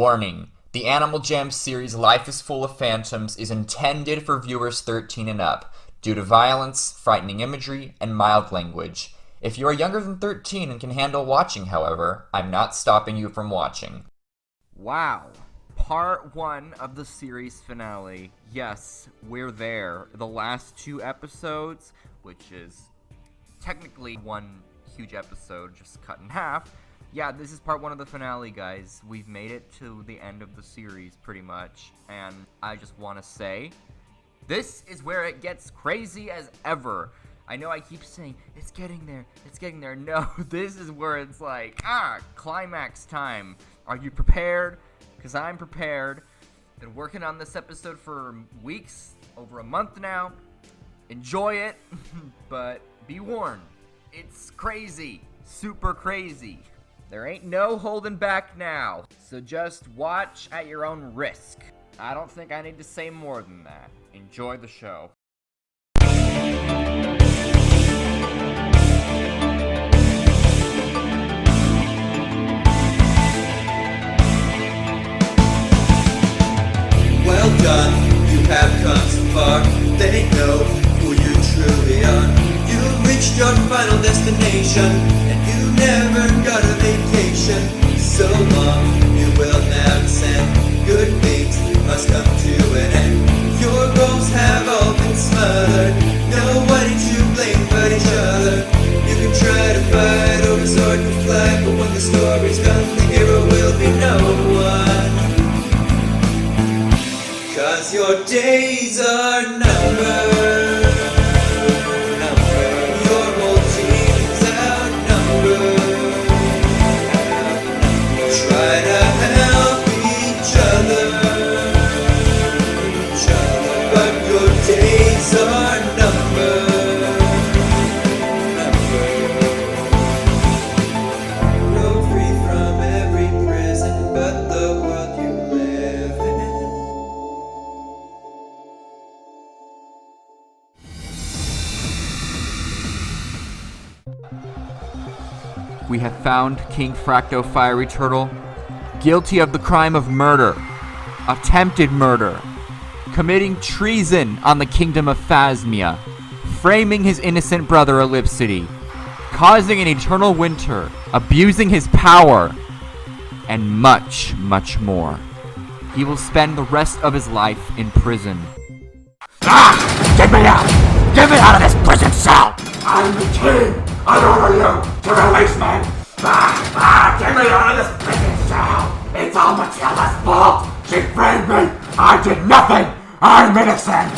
Warning. The Animal Jam series Life is Full of Phantoms is intended for viewers 13 and up, due to violence, frightening imagery, and mild language. If you are younger than 13 and can handle watching, however, I'm not stopping you from watching. Wow. Part 1 of the series finale. Yes, we're there. The last 2 episodes, which is technically one huge episode just cut in half. Yeah, this is part 1 of the finale, guys. We've made it to the end of the series, pretty much. And I just want to say, this is where it gets crazy as ever. I know I keep saying, it's getting there, it's getting there. No, this is where it's like, climax time. Are you prepared? Because I'm prepared. Been working on this episode for weeks, over a month now. Enjoy it, but be warned, it's crazy, super crazy. There ain't no holding back now, so just watch at your own risk. I don't think I need to say more than that. Enjoy the show. Well done, you have come so far. They know who you truly are. You reached your final destination, and you never got a vacation. So long, you will now descend. Good things must come to an end. Your goals have all been smothered. Nobody to blame but each other. You can try to fight over sword and flag, but when the story's done, the hero will be no one. 'Cause your days are numbered. Your whole team's outnumbered. Try to help each other. But your days are numbered. Broke free from every prison but the world you live in. We have found King Fracto Fiery Turtle guilty of the crime of murder, attempted murder, committing treason on the kingdom of Phasmia, framing his innocent brother Ellipsity, causing an eternal winter, abusing his power, and much, much more. He will spend the rest of his life in prison. Get me out! Get me out of this prison cell! I'm the king! I order you to release me! Get me out of this prison cell! It's all Matilda's fault! She framed me! I did nothing! I'm innocent!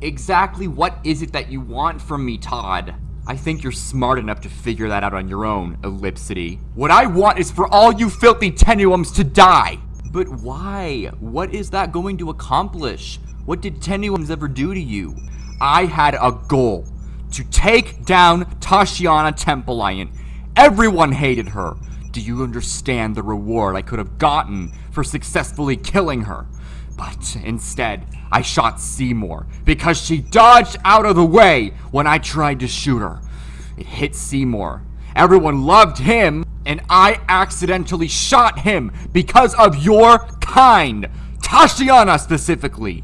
Exactly what is it that you want from me, Todd? I think you're smart enough to figure that out on your own, Ellipsity. What I want is for all you filthy tenuums to die! But why? What is that going to accomplish? What did tenuums ever do to you? I had a goal. To take down Tashiana Templiant. Everyone hated her. Do you understand the reward I could have gotten for successfully killing her? But instead, I shot Seymour because she dodged out of the way when I tried to shoot her. It hit Seymour. Everyone loved him, and I accidentally shot him because of your kind. Tashiana specifically.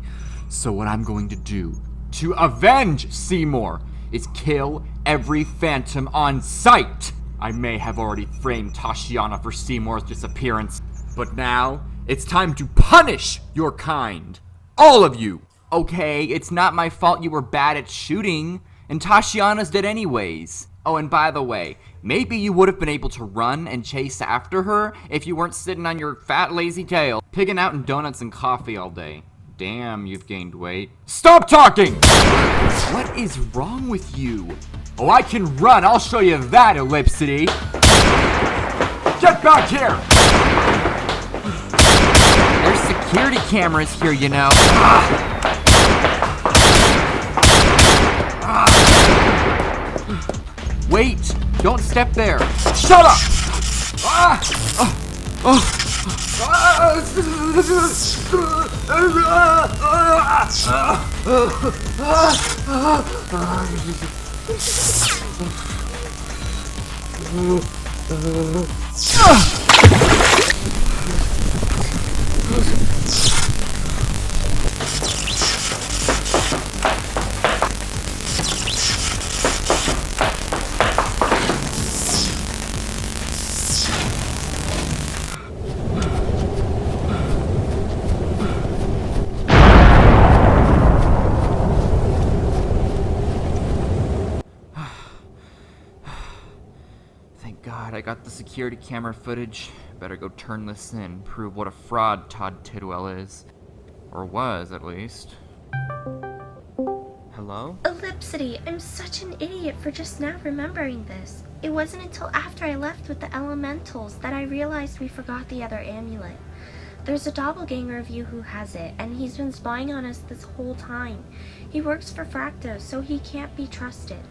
So what I'm going to do to avenge Seymour is kill every phantom on sight. I may have already framed Tashiana for Seymour's disappearance, but now it's time to punish your kind. All of you. Okay, it's not my fault you were bad at shooting, and Tashiana's dead anyways. Oh, and by the way, maybe you would have been able to run and chase after her if you weren't sitting on your fat lazy tail, pigging out in donuts and coffee all day. Damn, you've gained weight. Stop talking! What is wrong with you? Oh, I can run. I'll show you that, Ellipsity. Get back here! There's security cameras here, you know. Wait! Don't step there! Shut up! Thank God I got the security camera footage. Better go turn this in, prove what a fraud Todd Tidwell is. Or was, at least. Hello? Ellipsity, I'm such an idiot for just now remembering this. It wasn't until after I left with the elementals that I realized we forgot the other amulet. There's a doppelganger of you who has it, and he's been spying on us this whole time. He works for Fracto, so he can't be trusted.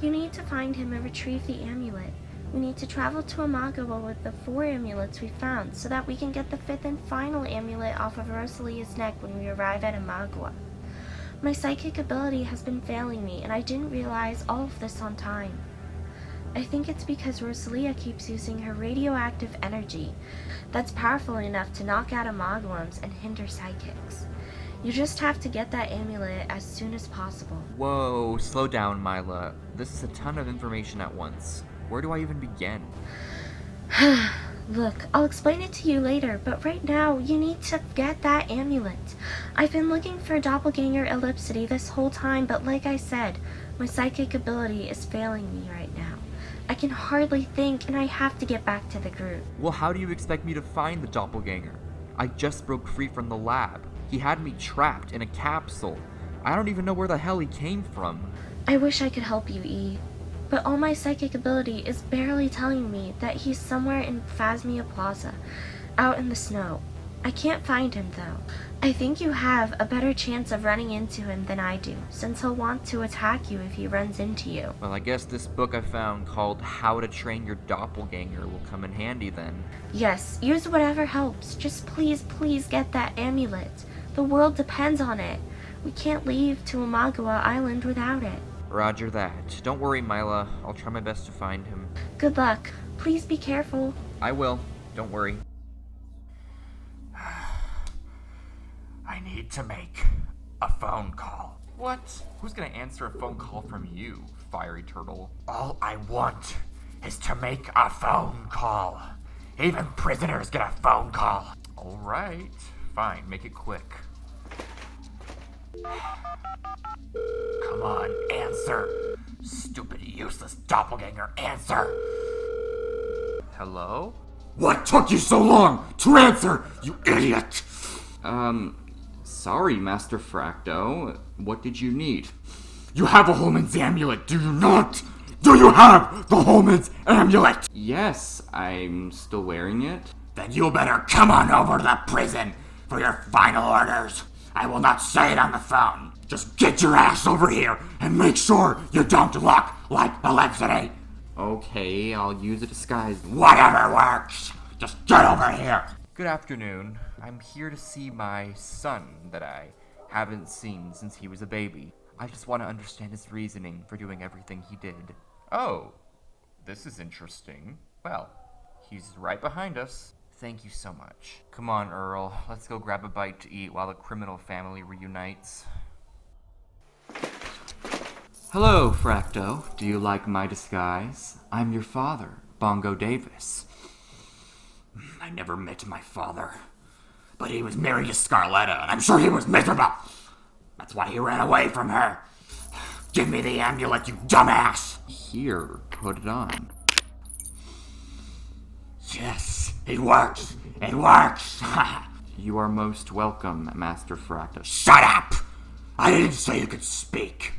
You need to find him and retrieve the amulet. We need to travel to Imagua with the 4 amulets we found, so that we can get the 5th and final amulet off of Rosalia's neck when we arrive at Imagua. My psychic ability has been failing me, and I didn't realize all of this on time. I think it's because Rosalia keeps using her radioactive energy that's powerful enough to knock out Imaguans and hinder psychics. You just have to get that amulet as soon as possible. Whoa, slow down, Mila. This is a ton of information at once. Where do I even begin? Look, I'll explain it to you later, but right now, you need to get that amulet. I've been looking for Doppelganger Ellipsity this whole time, but like I said, my psychic ability is failing me right now. I can hardly think, and I have to get back to the group. Well, how do you expect me to find the doppelganger? I just broke free from the lab. He had me trapped in a capsule. I don't even know where the hell he came from. I wish I could help you, E. But all my psychic ability is barely telling me that he's somewhere in Phasmia Plaza, out in the snow. I can't find him, though. I think you have a better chance of running into him than I do, since he'll want to attack you if he runs into you. Well, I guess this book I found called How to Train Your Doppelganger will come in handy then. Yes, use whatever helps. Just please get that amulet. The world depends on it. We can't leave to Imagua Island without it. Roger that. Don't worry, Mila. I'll try my best to find him. Good luck. Please be careful. I will. Don't worry. I need to make a phone call. What? Who's gonna answer a phone call from you, fiery turtle? All I want is to make a phone call. Even prisoners get a phone call. Alright. Fine, make it quick. Come on, answer. Stupid, useless doppelganger, answer. Hello? What took you so long to answer, you idiot? Sorry, Master Fracto. What did you need? You have a Holman's amulet, do you not? Do you have the Holman's amulet? Yes, I'm still wearing it. Then you better come on over to the prison for your final orders. I will not say it on the phone. Just get your ass over here and make sure you don't look like Ellipsity. Okay, I'll use a disguise. Whatever works. Just get over here. Good afternoon. I'm here to see my son that I haven't seen since he was a baby. I just want to understand his reasoning for doing everything he did. Oh, this is interesting. Well, he's right behind us. Thank you so much. Come on, Earl. Let's go grab a bite to eat while the criminal family reunites. Hello, Fracto. Do you like my disguise? I'm your father, Bongo Davis. I never met my father, but he was married to Scarletta, and I'm sure he was miserable. That's why he ran away from her. Give me the amulet, you dumbass. Here, put it on. Yes, it works. It works. You are most welcome, Master Fracto. Shut up! I didn't say you could speak.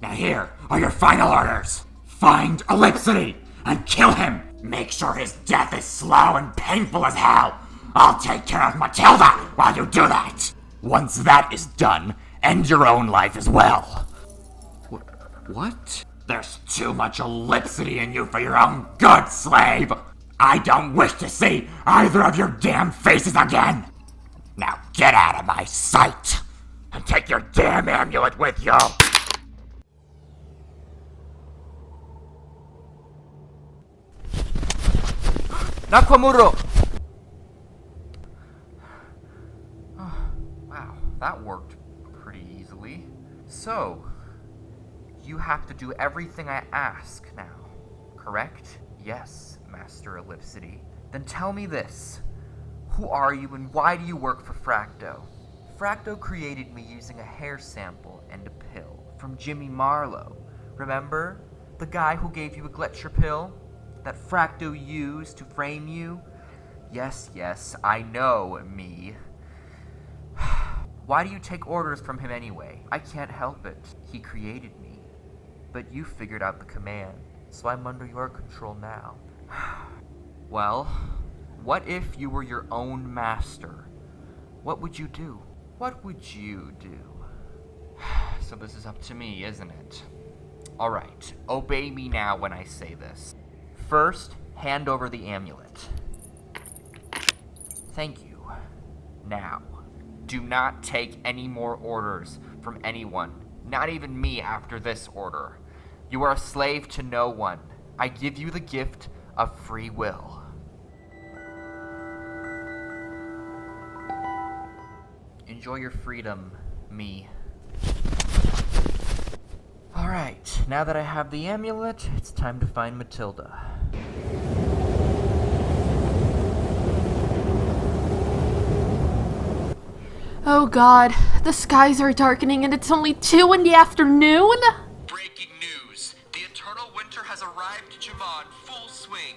Now here are your final orders. Find Ellipsity and kill him. Make sure his death is slow and painful as hell. I'll take care of Matilda while you do that. Once that is done, end your own life as well. What? There's too much ellipsity in you for your own good, slave! I don't wish to see either of your damn faces again! Now get out of my sight! And take your damn amulet with you! Nakamura! Wow, that worked pretty easily. So, you have to do everything I ask now, correct? Yes, Master Ellipsity. Then tell me this. Who are you and why do you work for Fracto? Fracto created me using a hair sample and a pill from Jimmy Marlowe. Remember? The guy who gave you a Gletcher pill? That Fracto used to frame you? Yes, I know, me. Why do you take orders from him anyway? I can't help it. He created me. But you figured out the command, so I'm under your control now. Well, what if you were your own master? What would you do? What would you do? So this is up to me, isn't it? Alright, obey me now when I say this. First, hand over the amulet. Thank you. Now, do not take any more orders from anyone, not even me after this order. You are a slave to no one. I give you the gift of free will. Enjoy your freedom, me. Alright, now that I have the amulet, it's time to find Matilda. Oh god, the skies are darkening and it's only 2 in the afternoon? Breaking news. The eternal winter has arrived to Jamaa in full swing.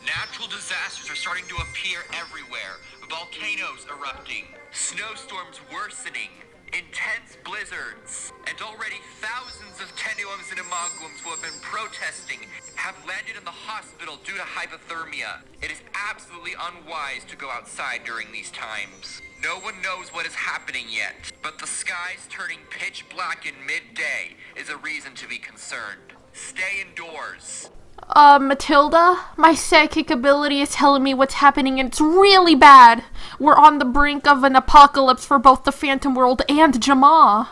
Natural disasters are starting to appear everywhere. Volcanoes erupting, snowstorms worsening, intense blizzards, and already thousands of tenuums and imaguams who have been protesting have landed in the hospital due to hypothermia. It is absolutely unwise to go outside during these times. No one knows what is happening yet, but the skies turning pitch black in midday is a reason to be concerned. Stay indoors. Matilda? My psychic ability is telling me what's happening and it's really bad. We're on the brink of an apocalypse for both the Phantom World and Jamaa.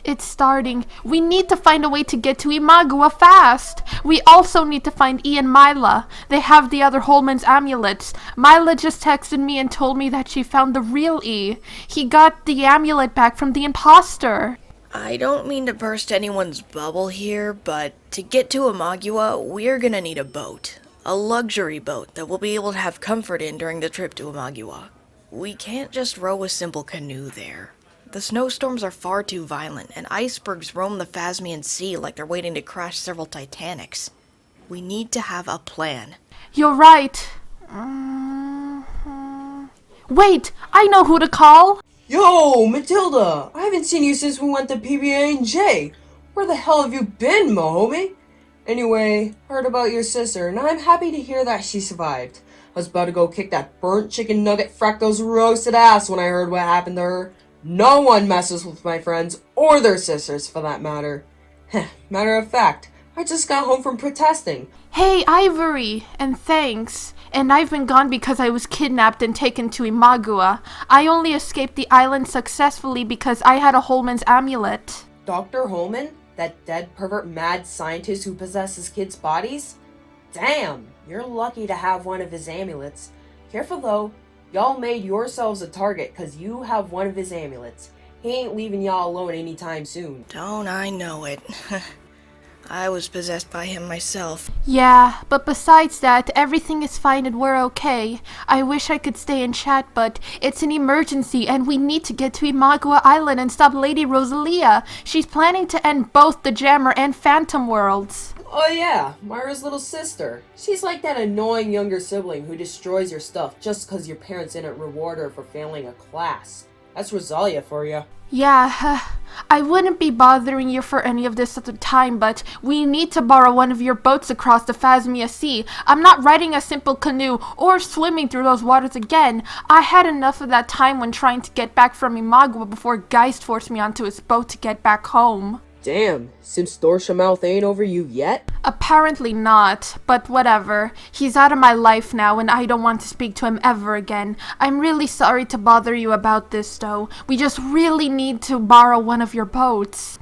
It's starting. We need to find a way to get to Imagua fast. We also need to find E and Mila. They have the other Holman's amulets. Mila just texted me and told me that she found the real E. He got the amulet back from the imposter. I don't mean to burst anyone's bubble here, but to get to Imagua, we're gonna need a boat. A luxury boat that we'll be able to have comfort in during the trip to Imagua. We can't just row a simple canoe there. The snowstorms are far too violent, and icebergs roam the Phasmian Sea like they're waiting to crash several Titanics. We need to have a plan. You're right. Wait, I know who to call. Yo, Matilda! I haven't seen you since we went to PB&J. Where the hell have you been, my homie? Anyway, heard about your sister, and I'm happy to hear that she survived. I was about to go kick that burnt chicken nugget Fracto's roasted ass when I heard what happened to her. No one messes with my friends, or their sisters for that matter. Matter of fact, I just got home from protesting. Hey, Ivory, and thanks. And I've been gone because I was kidnapped and taken to Imagua. I only escaped the island successfully because I had a Holman's amulet. Dr. Holman? That dead pervert mad scientist who possesses kids' bodies? Damn, you're lucky to have one of his amulets. Careful though, y'all made yourselves a target cause you have one of his amulets. He ain't leaving y'all alone anytime soon. Don't I know it. I was possessed by him myself. Yeah, but besides that, everything is fine and we're okay. I wish I could stay and chat, but it's an emergency and we need to get to Imagua Island and stop Lady Rosalia. She's planning to end both the Jamaa and Phantom worlds. Oh yeah, Myra's little sister. She's like that annoying younger sibling who destroys your stuff just cause your parents didn't reward her for failing a class. That's Rosalia for you. Yeah, I wouldn't be bothering you for any of this at the time, but we need to borrow one of your boats across the Phasmia Sea. I'm not riding a simple canoe or swimming through those waters again. I had enough of that time when trying to get back from Imagua before Geist forced me onto his boat to get back home. Damn, Sim's Dorsha mouth ain't over you yet? Apparently not, but whatever. He's out of my life now and I don't want to speak to him ever again. I'm really sorry to bother you about this though. We just really need to borrow one of your boats.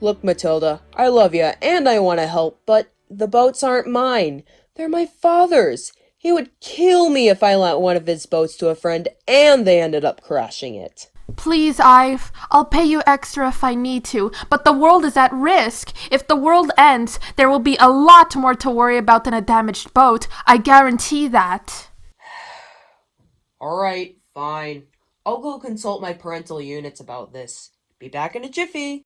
Look, Matilda, I love you and I want to help, but the boats aren't mine. They're my father's. He would kill me if I lent one of his boats to a friend and they ended up crashing it. Please, Ive. I'll pay you extra if I need to, but the world is at risk. If the world ends, there will be a lot more to worry about than a damaged boat. I guarantee that. Alright, fine. I'll go consult my parental units about this. Be back in a jiffy.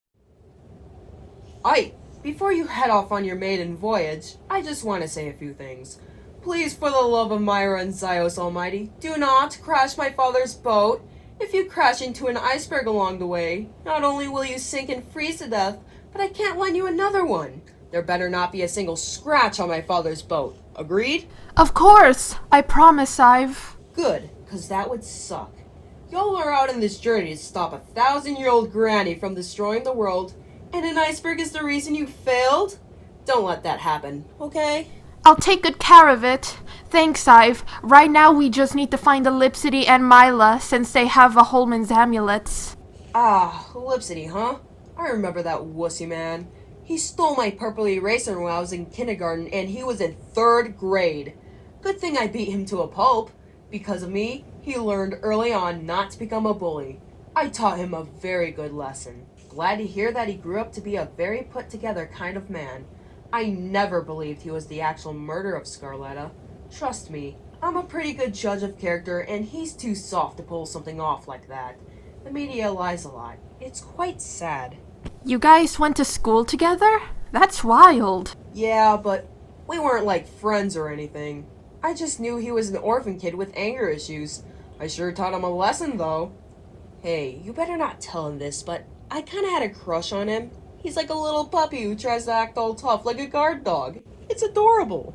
Before you head off on your maiden voyage, I just want to say a few things. Please, for the love of Myra and Zios Almighty, do not crash my father's boat. If you crash into an iceberg along the way, not only will you sink and freeze to death, but I can't lend you another one. There better not be a single scratch on my father's boat. Agreed? Of course. I promise, Ive. Good, 'cause that would suck. Y'all are out on this journey to stop a 1,000-year-old granny from destroying the world, and an iceberg is the reason you failed? Don't let that happen, okay? I'll take good care of it. Thanks, Ive. Right now we just need to find Ellipsity and Mila, since they have a Holman's amulets. Ah, Ellipsity, huh? I remember that wussy man. He stole my purple eraser when I was in kindergarten, and he was in 3rd grade. Good thing I beat him to a pulp. Because of me, he learned early on not to become a bully. I taught him a very good lesson. Glad to hear that he grew up to be a very put-together kind of man. I never believed he was the actual murderer of Scarletta. Trust me, I'm a pretty good judge of character, and he's too soft to pull something off like that. The media lies a lot. It's quite sad. You guys went to school together? That's wild. Yeah, but we weren't like friends or anything. I just knew he was an orphan kid with anger issues. I sure taught him a lesson, though. Hey, you better not tell him this, but I kinda had a crush on him. He's like a little puppy who tries to act all tough like a guard dog. It's adorable.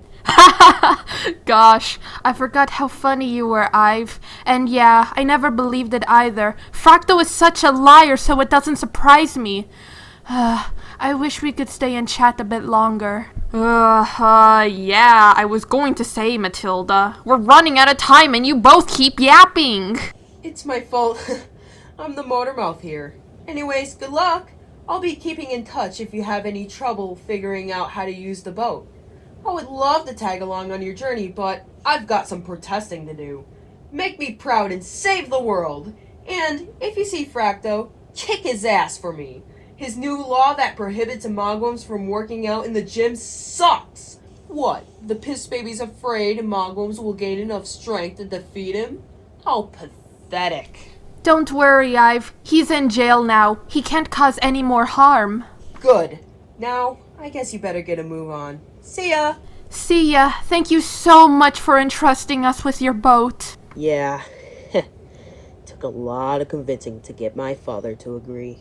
Gosh, I forgot how funny you were, Ive. And yeah, I never believed it either. Fracto is such a liar, so it doesn't surprise me. I wish we could stay and chat a bit longer. Yeah, I was going to say, Matilda. We're running out of time and you both keep yapping. It's my fault. I'm the motor mouth here. Anyways, good luck. I'll be keeping in touch if you have any trouble figuring out how to use the boat. I would love to tag along on your journey, but I've got some protesting to do. Make me proud and save the world. And if you see Fracto, kick his ass for me. His new law that prohibits Imaguans from working out in the gym sucks. What, the piss baby's afraid Imaguans will gain enough strength to defeat him? How pathetic. Don't worry, Ive. He's in jail now. He can't cause any more harm. Good. Now, I guess you better get a move on. See ya! See ya. Thank you so much for entrusting us with your boat. Yeah. Took a lot of convincing to get my father to agree.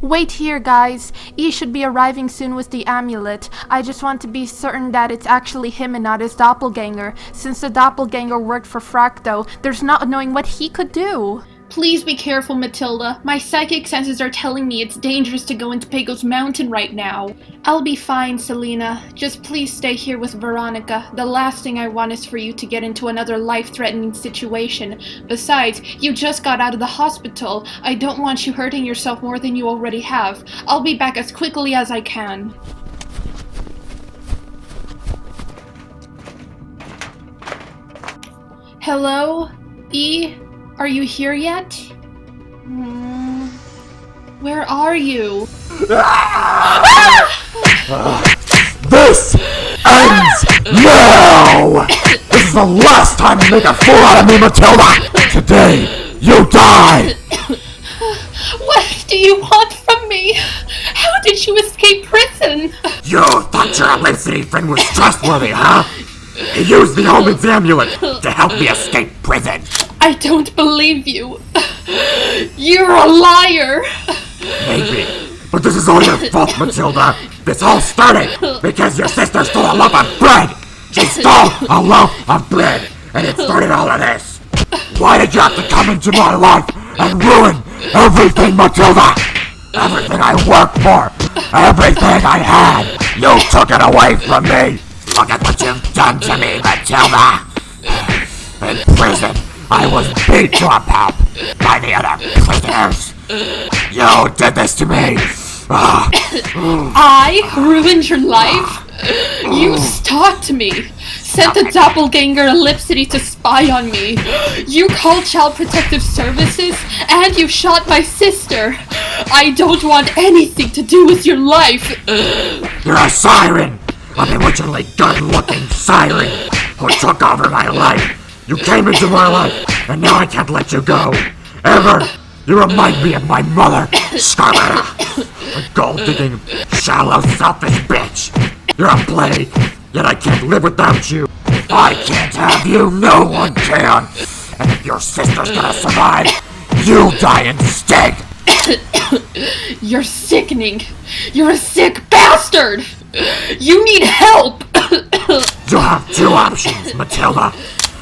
Wait here, guys. E should be arriving soon with the amulet. I just want to be certain that it's actually him and not his doppelganger. Since the doppelganger worked for Fracto, there's not knowing what he could do. Please be careful, Matilda. My psychic senses are telling me it's dangerous to go into Pago's Mountain right now. I'll be fine, Selena. Just please stay here with Veronica. The last thing I want is for you to get into another life-threatening situation. Besides, you just got out of the hospital. I don't want you hurting yourself more than you already have. I'll be back as quickly as I can. Hello? E? Are you here yet? Where are you? This ends now! This is the last time you make a fool out of me, Matilda! Today, you die! What do you want from me? How did you escape prison? You thought your Ellipsity friend was trustworthy, huh? He used the Omen's amulet to help me escape prison. I don't believe you. You're a liar. Maybe, but this is all your fault, Matilda. This all started because your sister stole a loaf of bread. She stole a loaf of bread, and it started all of this. Why did you have to come into my life and ruin everything, Matilda! Everything I worked for! Everything I had! You took it away from me! Look at what you've done to me, Matilda! In prison, I was beat to a pulp by the other prisoners! You did this to me! I ruined your life? You stalked me, sent the doppelganger Ellipsity to spy on me. You called Child Protective Services, and you shot my sister. I don't want anything to do with your life. You're a siren! A bewitchingly good-looking siren who took over my life. You came into my life, and now I can't let you go. Ever! You remind me of my mother, Scarletta. A gold-digging, shallow, selfish bitch. You're a plague, yet I can't live without you. If I can't have you, no one can. And if your sister's gonna survive, you die instead. You're sickening. You're a sick bastard. You need help. You have two options, Matilda.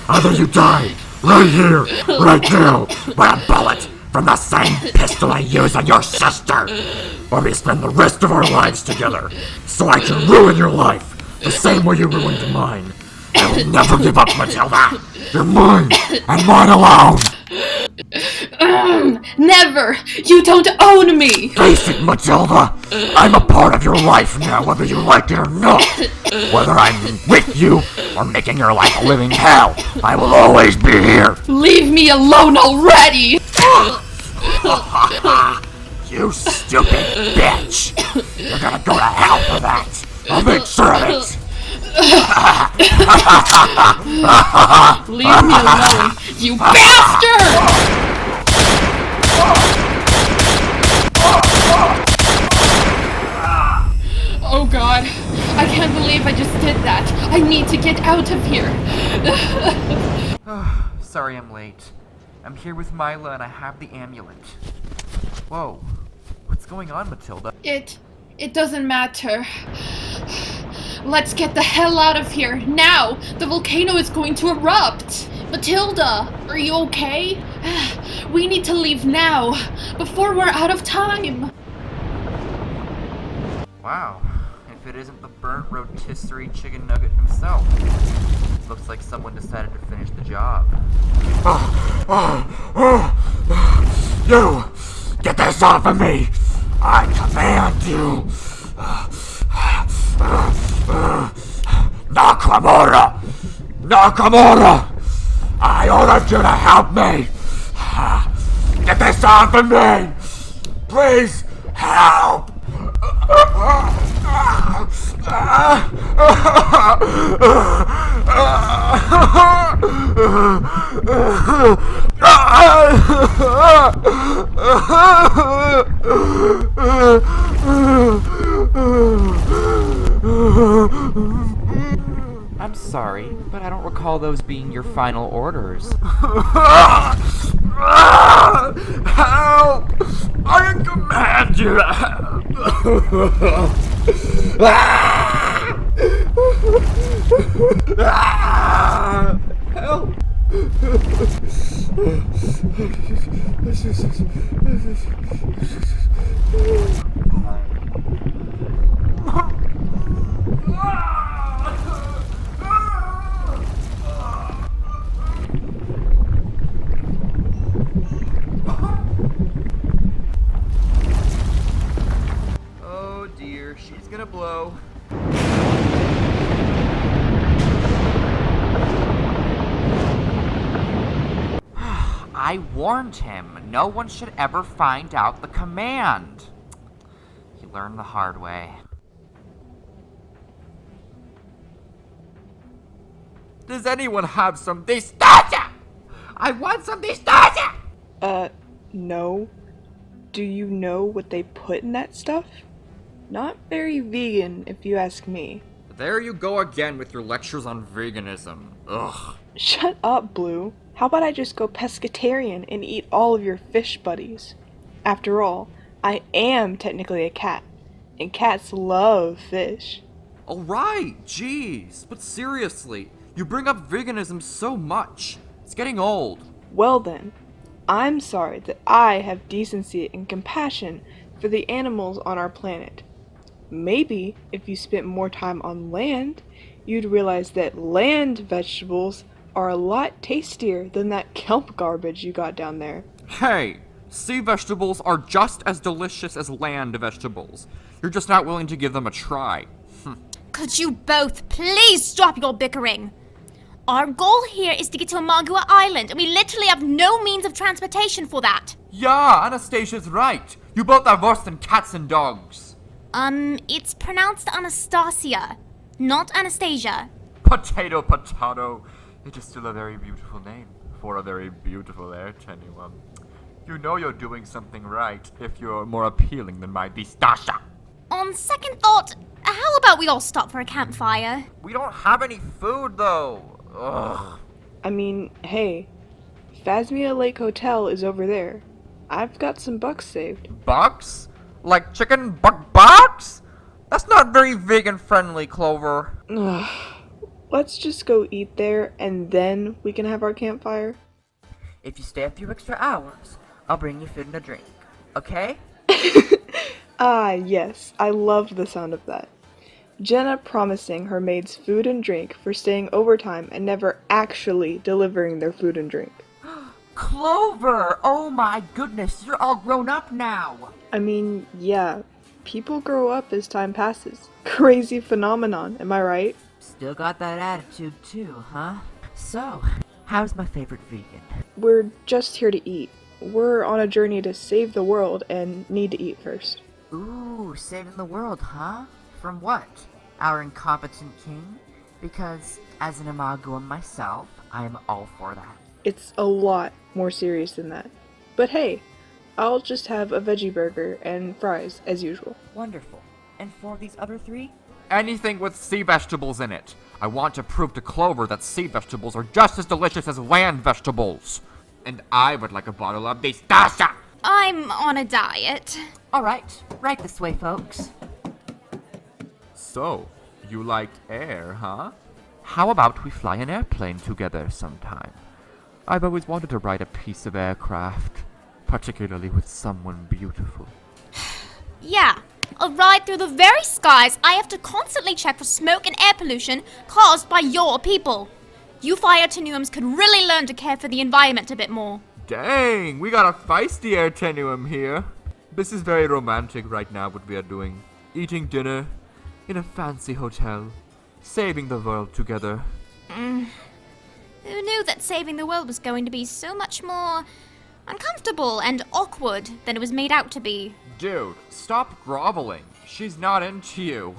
Either you die right here, right now, by a bullet from the same pistol I used on your sister, or we spend the rest of our lives together, so I can ruin your life, the same way you ruined mine. I will never give up, Matilda. You're mine, and mine alone. Never! You don't own me! Face it, Matilda. I'm a part of your life now, whether you like it or not. Whether I'm with you or making your life a living hell, I will always be here. Leave me alone already! You stupid bitch! You're gonna go to hell for that! I'll make sure of it! Leave me alone, you bastard! Oh god, I can't believe I just did that. I need to get out of here. Sorry I'm late. I'm here with Mila and I have the amulet. Whoa. What's going on, Matilda? It doesn't matter. Let's get the hell out of here, now! The volcano is going to erupt! Matilda, are you okay? We need to leave now, before we're out of time! Wow. If it isn't the burnt rotisserie chicken nugget himself. Looks like someone decided to finish the job. You! Get this off of me! I command you! Nakamura! Nakamura! I ordered you to help me! Get this off of me! Please, help! I'm sorry, but I don't recall those being your final orders. Help! I command you to help! Help! Oh dear, she's gonna blow. I warned him. No one should ever find out the command. He learned the hard way. Does anyone have some nostalgia? I want some nostalgia! No. Do you know what they put in that stuff? Not very vegan, if you ask me. There you go again with your lectures on veganism. Ugh. Shut up, Blue. How about I just go pescatarian and eat all of your fish buddies? After all, I am technically a cat, and cats love fish. Alright, jeez. But seriously, you bring up veganism so much. It's getting old. Well then, I'm sorry that I have decency and compassion for the animals on our planet. Maybe if you spent more time on land, you'd realize that land vegetables are a lot tastier than that kelp garbage you got down there. Hey, sea vegetables are just as delicious as land vegetables. You're just not willing to give them a try. Could you both please stop your bickering? Our goal here is to get to Imagua Island, and we literally have no means of transportation for that. Yeah, Anastasia's right. You both are worse than cats and dogs. It's pronounced Anastasia, not Anastasia. Potato. It is still a very beautiful name for a very beautiful air tenuum. You know you're doing something right if you're more appealing than my Distasha. On second thought, how about we all stop for a campfire? We don't have any food, though. Ugh. I mean, hey, Phasmia Lake Hotel is over there. I've got some bucks saved. Bucks? Like chicken bucks? That's not very vegan-friendly, Clover. Ugh. Let's just go eat there, and then we can have our campfire. If you stay a few extra hours, I'll bring you food and a drink. Okay? Ah, yes, I loved the sound of that. Jenna promising her maids food and drink for staying overtime and never actually delivering their food and drink. Clover! Oh my goodness, you're all grown up now! I mean, yeah, people grow up as time passes. Crazy phenomenon, am I right? Still got that attitude too, huh? So, how's my favorite vegan? We're just here to eat. We're on a journey to save the world and need to eat first. Ooh, saving the world, huh? From what? Our incompetent king? Because, as an Imaguan myself, I am all for that. It's a lot more serious than that. But hey, I'll just have a veggie burger and fries as usual. Wonderful. And for these other three? Anything with sea vegetables in it. I want to prove to Clover that sea vegetables are just as delicious as land vegetables. And I would like a bottle of Distasha. I'm on a diet. Alright, right this way, folks. So, you like air, huh? How about we fly an airplane together sometime? I've always wanted to ride a piece of aircraft, particularly with someone beautiful. Yeah, a ride through the very skies I have to constantly check for smoke and air pollution caused by your people. You fire tenuums could really learn to care for the environment a bit more. Dang, we got a feisty air tenuum here. This is very romantic right now, what we are doing. Eating dinner in a fancy hotel, saving the world together. Who knew that saving the world was going to be so much more uncomfortable and awkward than it was made out to be? Dude, stop groveling. She's not into you.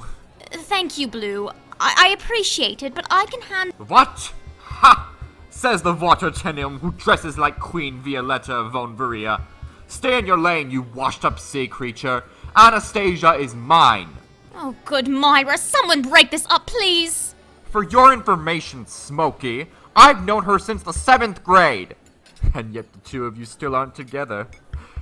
Thank you, Blue. I appreciate it, but I can handle— What? Ha! Says the water tenuum who dresses like Queen Violetta von Varia. Stay in your lane, you washed-up sea creature. Anastasia is mine. Oh, good Myra, someone break this up, please! For your information, Smokey, I've known her since the 7th grade. And yet the two of you still aren't together.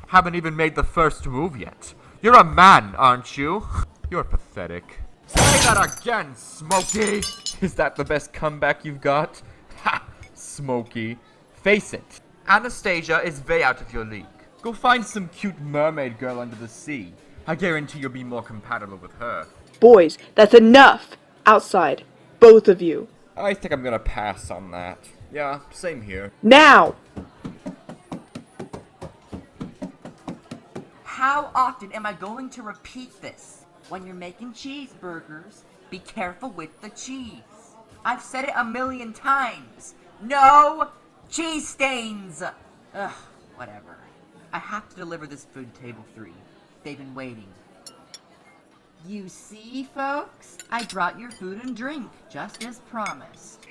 Haven't even made the first move yet. You're a man, aren't you? You're pathetic. Say that again, Smokey! Is that the best comeback you've got? Ha! Smokey. Face it. Anastasia is way out of your league. Go find some cute mermaid girl under the sea. I guarantee you'll be more compatible with her. Boys, that's enough! Outside. Both of you. I think I'm gonna pass on that. Yeah, same here. Now! How often am I going to repeat this? When you're making cheeseburgers, be careful with the cheese. I've said it 1,000,000 times. No cheese stains! Ugh, whatever. I have to deliver this food to table 3. They've been waiting. You see, folks? I brought your food and drink, just as promised.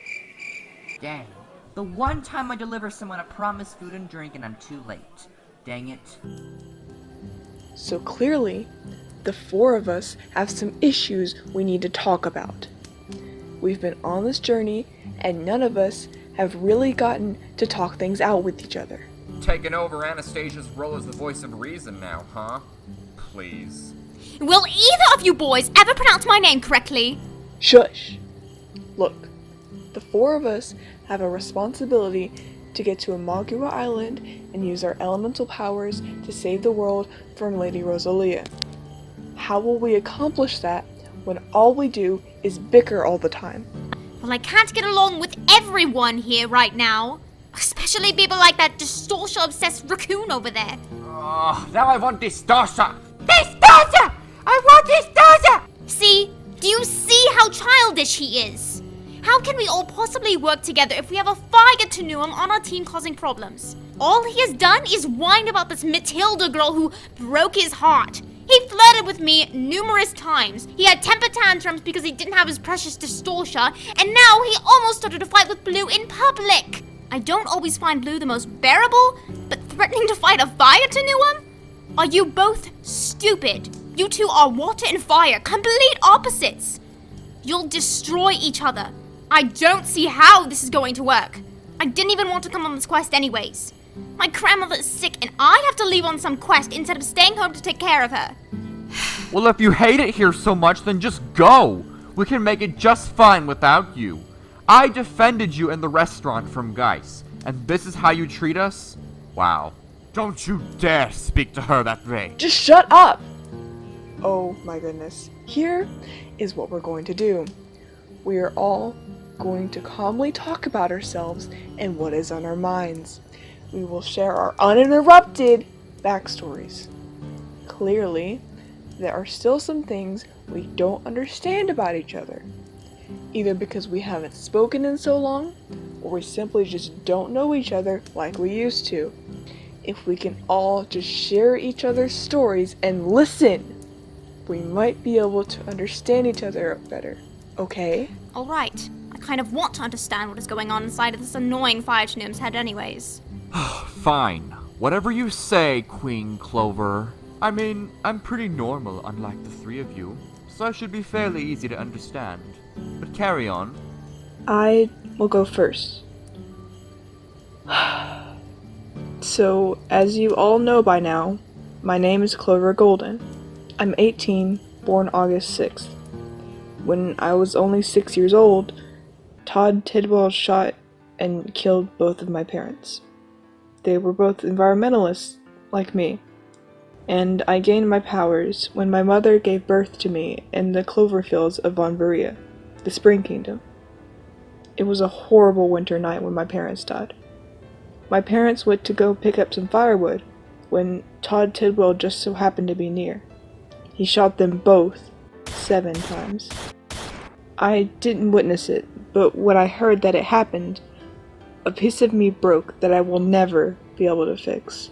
Dang. The one time I deliver someone a promised food and drink and I'm too late. Dang it. So clearly, the 4 of us have some issues we need to talk about. We've been on this journey, and none of us have really gotten to talk things out with each other. Taking over Anastasia's role as the voice of reason now, huh? Please. Will either of you boys ever pronounce my name correctly? Shush! Look, the 4 of us have a responsibility to get to Imagua Island and use our elemental powers to save the world from Lady Rosalia. How will we accomplish that when all we do is bicker all the time? Well, I can't get along with everyone here right now. Especially people like that distortion-obsessed raccoon over there. Now I want distortion! Distortion! I want distortion! See? Do you see how childish he is? How can we all possibly work together if we have a fire tenuum on our team causing problems? All he has done is whine about this Matilda girl who broke his heart. He flirted with me numerous times. He had temper tantrums because he didn't have his precious distortion, and now he almost started a fight with Blue in public. I don't always find Blue the most bearable, but threatening to fight a fire tenuum? Are you both stupid? You two are water and fire, complete opposites. You'll destroy each other. I don't see how this is going to work. I didn't even want to come on this quest anyways. My grandmother is sick and I have to leave on some quest instead of staying home to take care of her. Well, if you hate it here so much, then just go. We can make it just fine without you. I defended you in the restaurant from Geis, and this is how you treat us? Wow. Don't you dare speak to her that way. Just shut up! Oh my goodness. Here is what we're going to do. We are all going to calmly talk about ourselves and what is on our minds. We will share our uninterrupted backstories. Clearly, there are still some things we don't understand about each other. Either because we haven't spoken in so long, or we simply just don't know each other like we used to. If we can all just share each other's stories and listen, we might be able to understand each other better, okay? Alright, I kind of want to understand what is going on inside of this annoying fire tenuum's head anyways. Fine. Whatever you say, Queen Clover. I mean, I'm pretty normal, unlike the three of you, so I should be fairly easy to understand. But carry on. I will go first. So, as you all know by now, my name is Clover Golden. I'm 18, born August 6th. When I was only 6 years old, Todd Tidwell shot and killed both of my parents. They were both environmentalists, like me. And I gained my powers when my mother gave birth to me in the clover fields of Von Varia, the Spring Kingdom. It was a horrible winter night when my parents died. My parents went to go pick up some firewood when Todd Tidwell just so happened to be near. He shot them both 7 times. I didn't witness it, but when I heard that it happened, a piece of me broke that I will never be able to fix.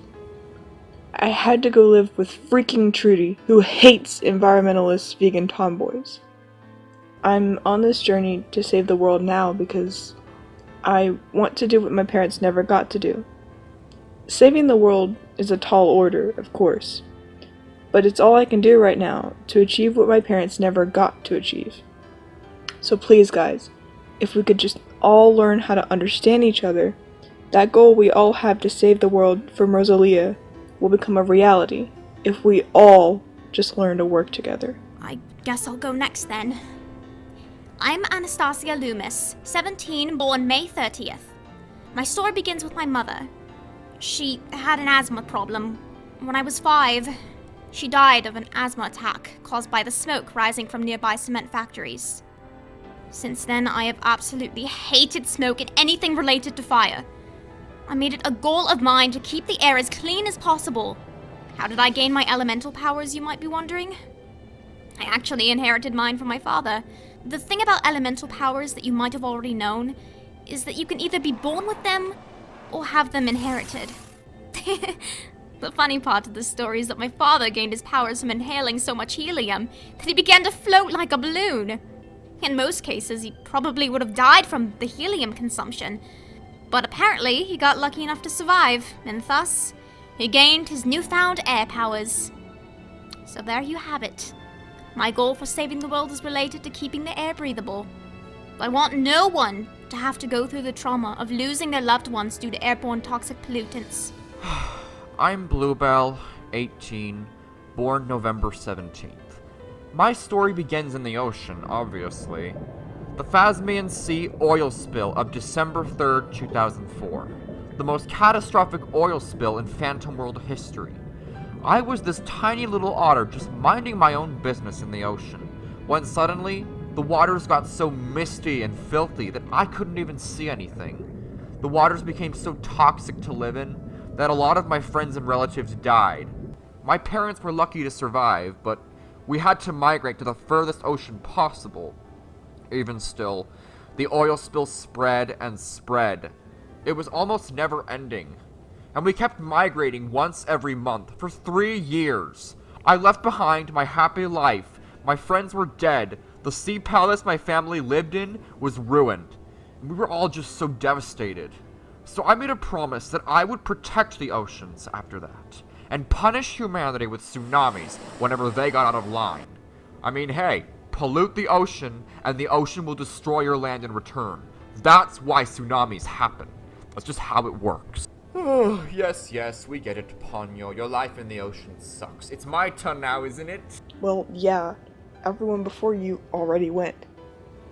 I had to go live with freaking Trudy, who hates environmentalist vegan tomboys. I'm on this journey to save the world now because I want to do what my parents never got to do. Saving the world is a tall order, of course, but it's all I can do right now to achieve what my parents never got to achieve. So please guys, if we could just all learn how to understand each other, that goal we all have to save the world from Rosalia will become a reality if we all just learn to work together. I guess I'll go next then. I'm Anastasia Loomis, 17, born May 30th. My story begins with my mother. She had an asthma problem. When I was 5, she died of an asthma attack caused by the smoke rising from nearby cement factories. Since then, I have absolutely hated smoke and anything related to fire. I made it a goal of mine to keep the air as clean as possible. How did I gain my elemental powers, you might be wondering? I actually inherited mine from my father. The thing about elemental powers that you might have already known is that you can either be born with them or have them inherited. The funny part of the story is that my father gained his powers from inhaling so much helium that he began to float like a balloon. In most cases, he probably would have died from the helium consumption, but apparently he got lucky enough to survive, and thus, he gained his newfound air powers. So there you have it. My goal for saving the world is related to keeping the air breathable. I want no one to have to go through the trauma of losing their loved ones due to airborne toxic pollutants. I'm Bluebell, 18, born November 17th. My story begins in the ocean, obviously. The Phasmian Sea oil spill of December 3rd, 2004. the most catastrophic oil spill in Phantom World history. I was this tiny little otter just minding my own business in the ocean, when suddenly, the waters got so misty and filthy that I couldn't even see anything. The waters became so toxic to live in that a lot of my friends and relatives died. My parents were lucky to survive, but we had to migrate to the furthest ocean possible. Even still, the oil spill spread and spread. It was almost never ending. And we kept migrating once every month for 3 years. I left behind my happy life. My friends were dead. The sea palace my family lived in was ruined. We were all just so devastated. So I made a promise that I would protect the oceans after that, and punish humanity with tsunamis whenever they got out of line. I mean, hey, pollute the ocean, and the ocean will destroy your land in return. That's why tsunamis happen. That's just how it works. Oh, yes, we get it, Ponyo. Your life in the ocean sucks. It's my turn now, isn't it? Well, yeah. Everyone before you already went.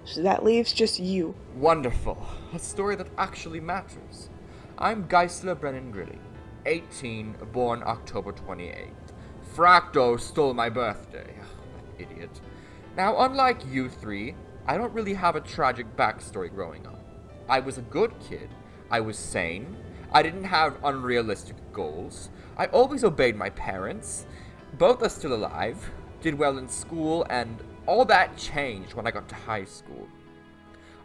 So that leaves just you. Wonderful. A story that actually matters. I'm Geisler Brennan Grilly, 18, born October 28th. Fracto stole my birthday. That idiot. Now, unlike you three, I don't really have a tragic backstory growing up. I was a good kid. I was sane. I didn't have unrealistic goals. I always obeyed my parents. Both are still alive. Did well in school, and all that changed when I got to high school.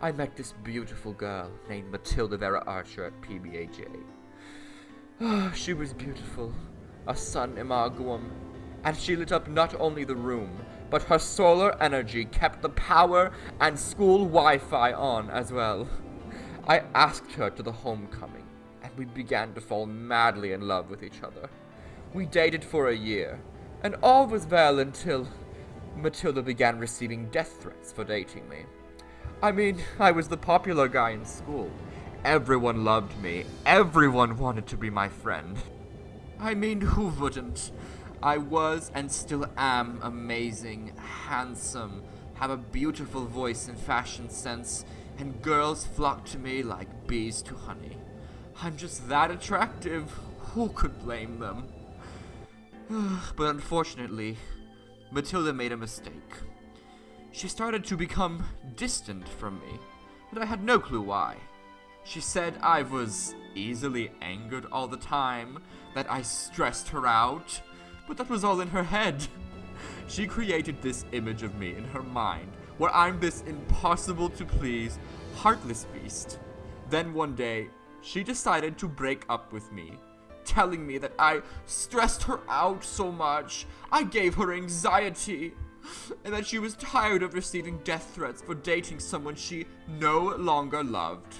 I met this beautiful girl named Matilda Vera Archer at PBAJ. She was beautiful, a sun imaguum, and she lit up not only the room, but her solar energy kept the power and school Wi-Fi on as well. I asked her to the homecoming, and we began to fall madly in love with each other. We dated for a year, and all was well until Matilda began receiving death threats for dating me. I mean, I was the popular guy in school. Everyone loved me. Everyone wanted to be my friend. I mean, who wouldn't? I was and still am amazing, handsome, have a beautiful voice and fashion sense, and girls flock to me like bees to honey. I'm just that attractive. Who could blame them? But unfortunately, Matilda made a mistake. She started to become distant from me, and I had no clue why. She said I was easily angered all the time, that I stressed her out, but that was all in her head. She created this image of me in her mind, where I'm this impossible to please, heartless beast. Then one day, she decided to break up with me, telling me that I stressed her out so much, I gave her anxiety, and that she was tired of receiving death threats for dating someone she no longer loved.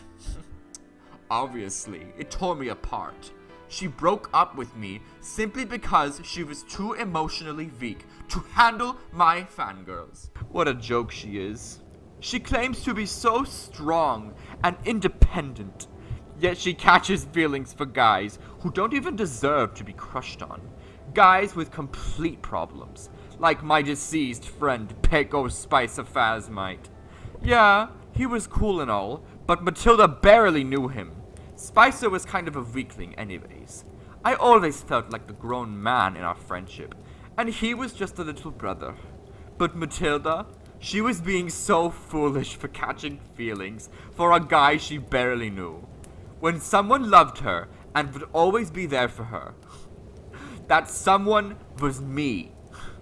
Obviously, it tore me apart. She broke up with me simply because she was too emotionally weak to handle my fangirls. What a joke she is. She claims to be so strong and independent, yet she catches feelings for guys who don't even deserve to be crushed on. Guys with complete problems, like my deceased friend Peko Spice of Phasmite. Yeah, he was cool and all, but Matilda barely knew him. Spicer was kind of a weakling anyways. I always felt like the grown man in our friendship, and he was just a little brother. But Matilda, she was being so foolish for catching feelings for a guy she barely knew. When someone loved her and would always be there for her, that someone was me.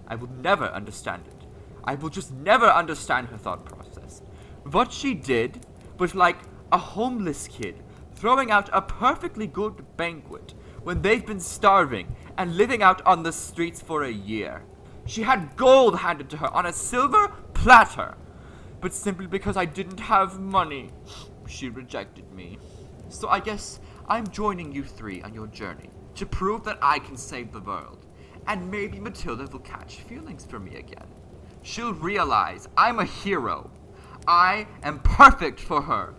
I will never understand it. I will just never understand her thought process. What she did was like a homeless kid throwing out a perfectly good banquet when they've been starving and living out on the streets for a year. She had gold handed to her on a silver platter, but simply because I didn't have money, she rejected me. So I guess I'm joining you three on your journey to prove that I can save the world, and maybe Matilda will catch feelings for me again. She'll realize I'm a hero. I am perfect for her.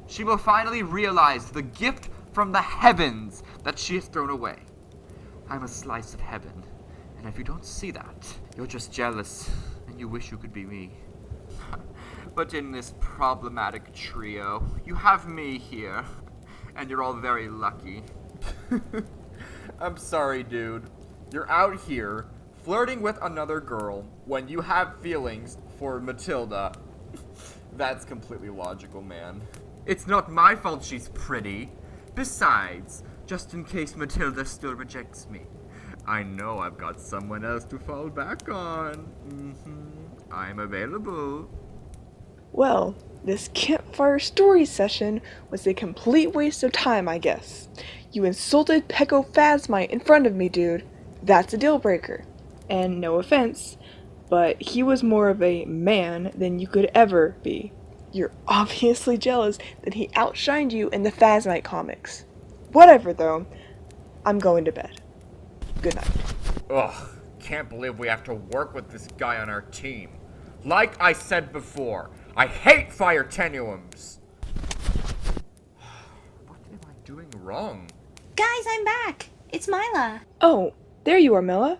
She will finally realize the gift from the heavens that she has thrown away. I'm a slice of heaven, and if you don't see that, you're just jealous, and you wish you could be me. But in this problematic trio, you have me here. and you're all very lucky. I'm sorry, dude. You're out here flirting with another girl when you have feelings for Matilda. That's completely logical, man. It's not my fault she's pretty. Besides, just in case Matilda still rejects me, I know I've got someone else to fall back on. I'm available. Well, this campfire story session was a complete waste of time, I guess. You insulted Peccophasmite in front of me, dude. That's a deal breaker. And no offense, but he was more of a man than you could ever be. You're obviously jealous that he outshined you in the Phasmite comics. Whatever, though. I'm going to bed. Good night. Ugh, can't believe we have to work with this guy on our team. Like I said before, I hate fire tenuums. What am I doing wrong? Guys, I'm back. It's Mila. Oh, there you are, Mila.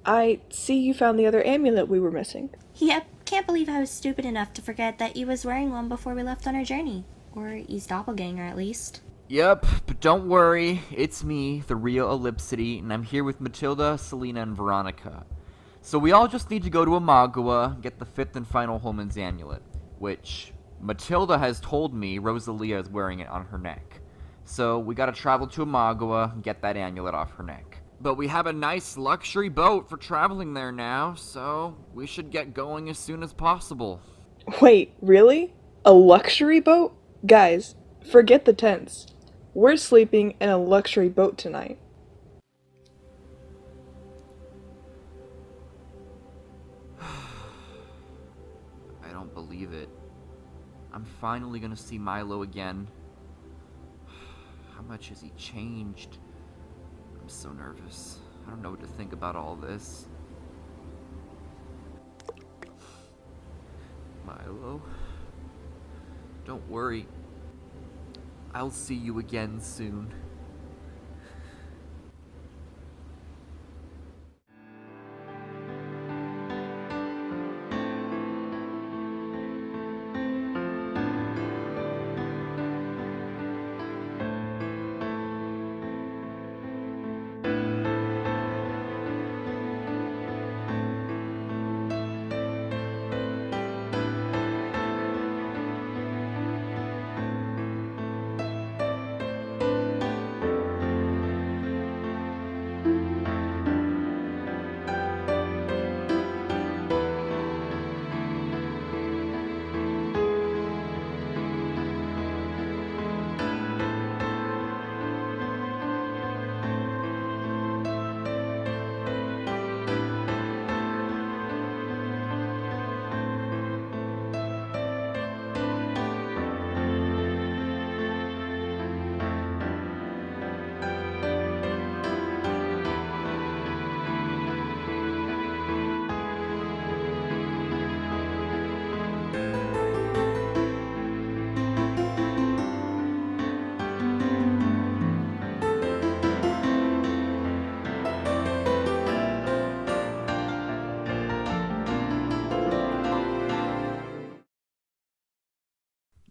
I see you found the other amulet we were missing. Yep, can't believe I was stupid enough to forget that you was wearing one before we left on our journey. Or his doppelganger, at least. Yep, but don't worry, it's me, the real Ellipsity, and I'm here with Matilda, Selena, and Veronica. So we all just need to go to Imagua and get the 5th and final Holman's amulet, which Matilda has told me Rosalia is wearing it on her neck. So we gotta travel to Imagua and get that amulet off her neck. But we have a nice luxury boat for traveling there now, so we should get going as soon as possible. Wait, really? A luxury boat? Guys, forget the tents. We're sleeping in a luxury boat tonight. I don't believe it. I'm finally gonna see Milo again. How much has he changed? I'm so nervous. I don't know what to think about all this. Milo, don't worry. I'll see you again soon.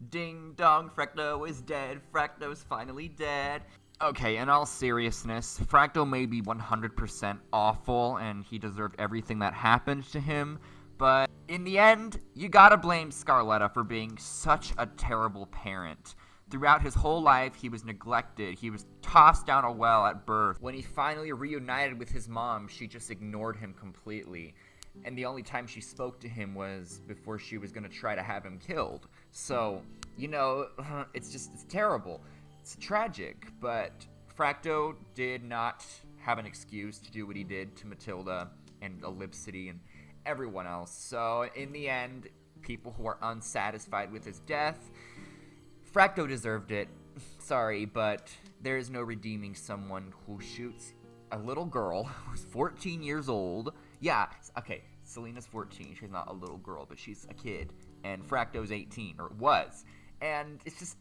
Ding dong, Fracto is dead. Fracto's finally dead. Okay, in all seriousness, Fracto may be 100% awful, and he deserved everything that happened to him, but in the end, you gotta blame Scarletta for being such a terrible parent. Throughout his whole life, he was neglected. He was tossed down a well at birth. When he finally reunited with his mom, she just ignored him completely. And the only time she spoke to him was before she was gonna try to have him killed. So, you know, it's terrible. It's tragic, but Fracto did not have an excuse to do what he did to Matilda and Ellipsity and everyone else. So, in the end, people who are unsatisfied with his death, Fracto deserved it. Sorry, but there is no redeeming someone who shoots a little girl who's 14 years old. Yeah, okay, Selena's 14. She's not a little girl, but she's a kid. And Fracto's 18, or was. And it's just,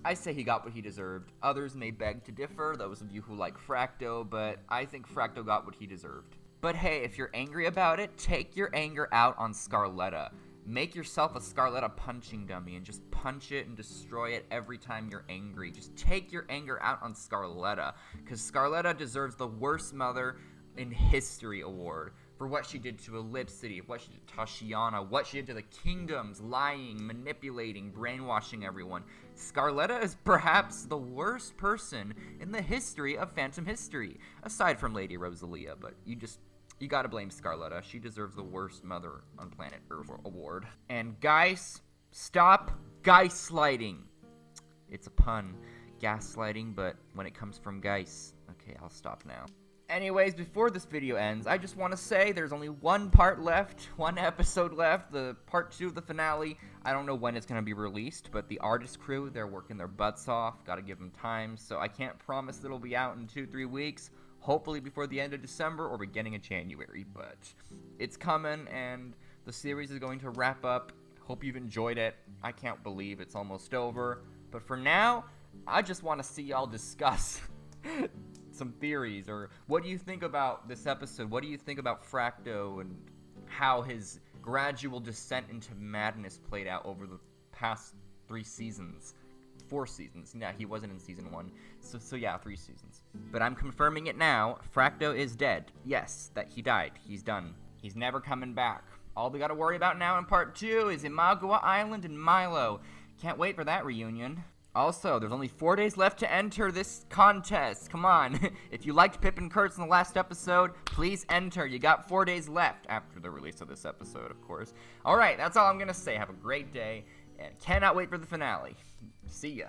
I say he got what he deserved. Others may beg to differ, those of you who like Fracto, but I think Fracto got what he deserved. But hey, if you're angry about it, take your anger out on Scarletta. Make yourself a Scarletta punching dummy and just punch it and destroy it every time you're angry. Just take your anger out on Scarletta, because Scarletta deserves the worst mother in history award for what she did to Ellipsity, what she did to Tashiana, what she did to the kingdoms, lying, manipulating, brainwashing everyone. Scarletta is perhaps the worst person in the history of Phantom History, aside from Lady Rosalia, but you gotta blame Scarletta. She deserves the worst mother on planet Earth award. And guys, stop gaslighting. It's a pun, gaslighting, but when it comes from Geis. Okay, I'll stop now. Anyways, before this video ends, I just want to say there's only one part left, one episode left, the part 2 of the finale. I don't know when it's going to be released, but the artist crew, they're working their butts off. Gotta give them time, so I can't promise that it'll be out in 2-3 weeks. Hopefully before the end of December or beginning of January, but it's coming, and the series is going to wrap up. Hope you've enjoyed it. I can't believe it's almost over, but for now, I just want to see y'all discuss some theories, or what do you think about this episode? What do you think about Fracto and how his gradual descent into madness played out over the past 4 seasons? Yeah, he wasn't in season 1. So yeah, 3 seasons. But I'm confirming it now. Fracto is dead. Yes, that he died. He's done. He's never coming back. All we gotta worry about now in part 2 is Imagua Island and Milo. Can't wait for that reunion. Also, there's only 4 days left to enter this contest. Come on. If you liked Pip and Kurtz in the last episode, please enter. You got 4 days left after the release of this episode, of course. Alright, that's all I'm gonna say. Have a great day, and cannot wait for the finale. See ya.